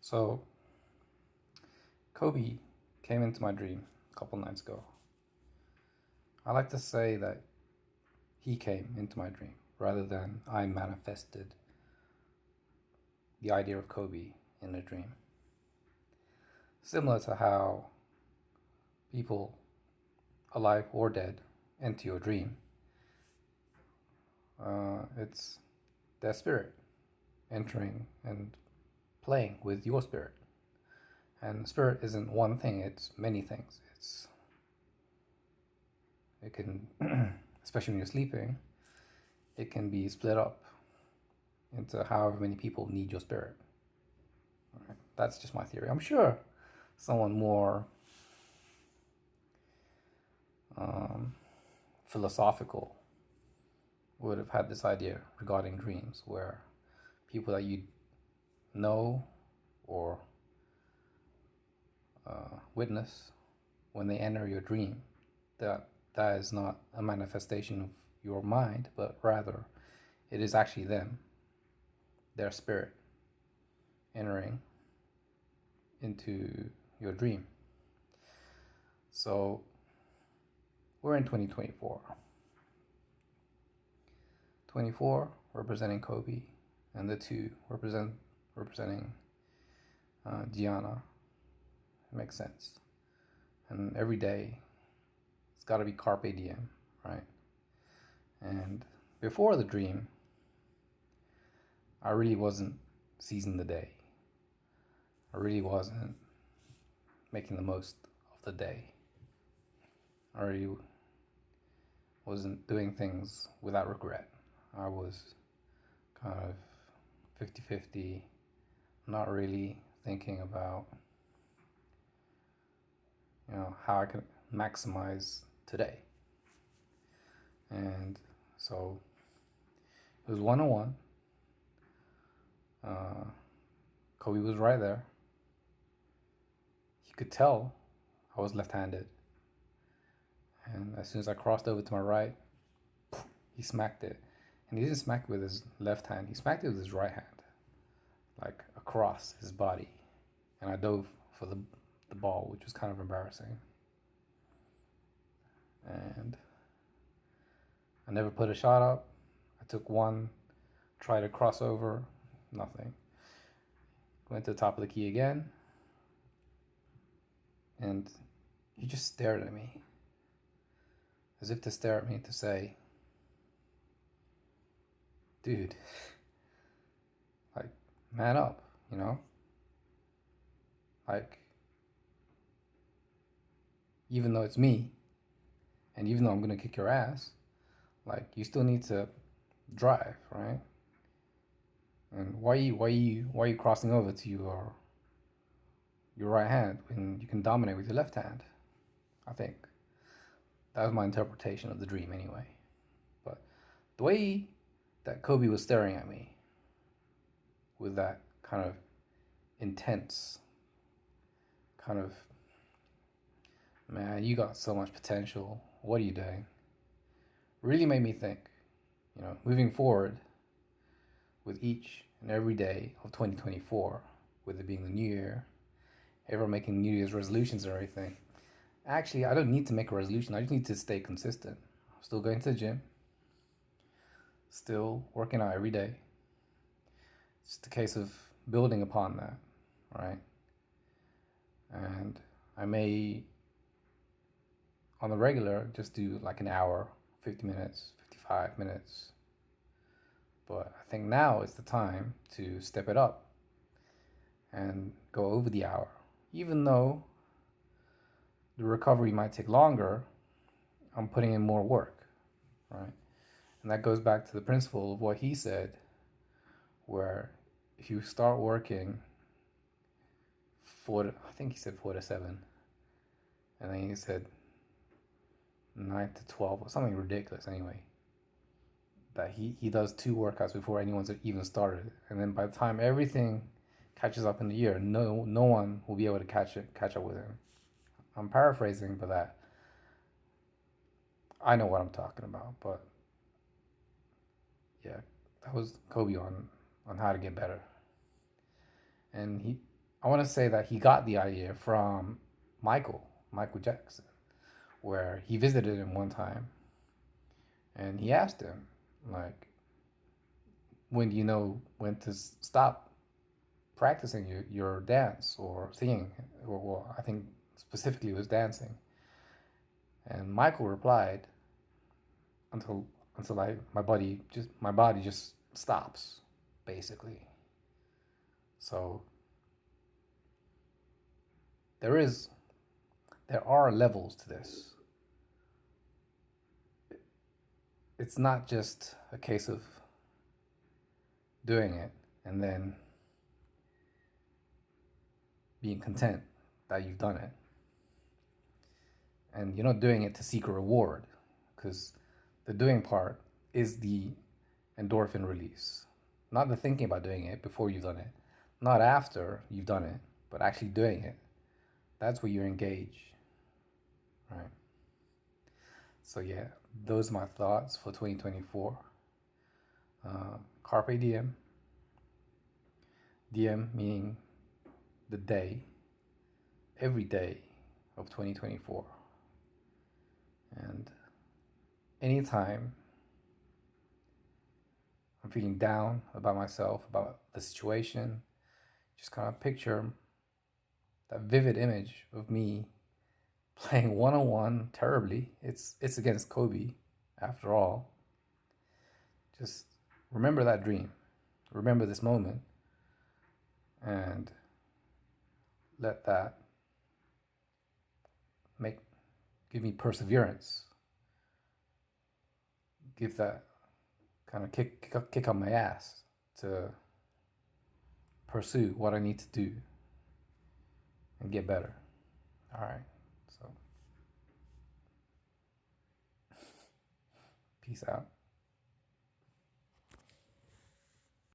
So, Kobe came into my dream a couple nights ago. I like to say that he came into my dream rather than I manifested the idea of Kobe in a dream. Similar to how people, alive or dead, enter your dream, it's their spirit entering and playing with your spirit. And spirit isn't one thing, it's many things. It can, especially when you're sleeping, it can be split up into however many people need your spirit. Right? That's just my theory. I'm sure someone more philosophical would have had this idea regarding dreams, where people that you know or witness when they enter your dream, that is not a manifestation of your mind, but rather it is actually them, their spirit, entering into your dream. So we're in 2024. 24 representing Kobe, and the 2 representing Gianna. It makes sense. And every day, it's got to be carpe diem, right? And before the dream, I really wasn't seizing the day. I really wasn't making the most of the day. I really wasn't doing things without regret. I was kind of 50-50, not really thinking about how I could maximize today. And so it was 1-on-1. Kobe was right there. He could tell I was left-handed. And as soon as I crossed over to my right, he smacked it. And he didn't smack it with his left hand, he smacked it with his right hand, like across his body. And I dove for the ball, which was kind of embarrassing. And I never put a shot up. I took one, tried to cross over, nothing. Went to the top of the key again, and he just stared at me, as if to stare at me to say, dude, like, man up, Like, even though it's me, and even though I'm gonna kick your ass, like, you still need to drive, right? And why are you crossing over to your right hand when you can dominate with your left hand? I think that was my interpretation of the dream anyway. But the way that Kobe was staring at me with that kind of intense kind of, man, you got so much potential, what are you doing, really made me think, moving forward with each and every day of 2024, with it being the new year, everyone making New Year's resolutions and everything. Actually, I don't need to make a resolution. I just need to stay consistent. I'm still going to the gym, still working out every day. It's just a case of building upon that, right? And I may, on the regular, just do like an hour, 50 minutes, 55 minutes. But I think now is the time to step it up and go over the hour. Even though the recovery might take longer, I'm putting in more work, right? And that goes back to the principle of what he said, where if you start working I think he said 4 to 7, and then he said 9 to 12 or something ridiculous anyway, that he does 2 workouts before anyone's even started, and then by the time everything catches up in the year, no one will be able to catch up with him. I'm paraphrasing, but that I know what I'm talking about. But yeah, that was Kobe on how to get better. And I want to say that he got the idea from Michael Jackson, where he visited him one time and he asked him, like, when do you know when to stop practicing your dance or singing? Or, well, I think specifically it was dancing. And Michael replied, until my body just stops, basically. So there are levels to this. It's not just a case of doing it and then being content that you've done it. And you're not doing it to seek a reward, because the doing part is the endorphin release. Not the thinking about doing it before you've done it, not after you've done it, but actually doing it. That's where you're engaged, right? So yeah, those are my thoughts for 2024. Carpe diem. Diem meaning the day, every day of 2024. And anytime I'm feeling down about myself, about the situation, just kind of picture that vivid image of me playing one-on-one terribly. It's against Kobe, after all. Just remember that dream. Remember this moment. And let that give me perseverance. Give that kind of kick on my ass to pursue what I need to do and get better. All right. So peace out.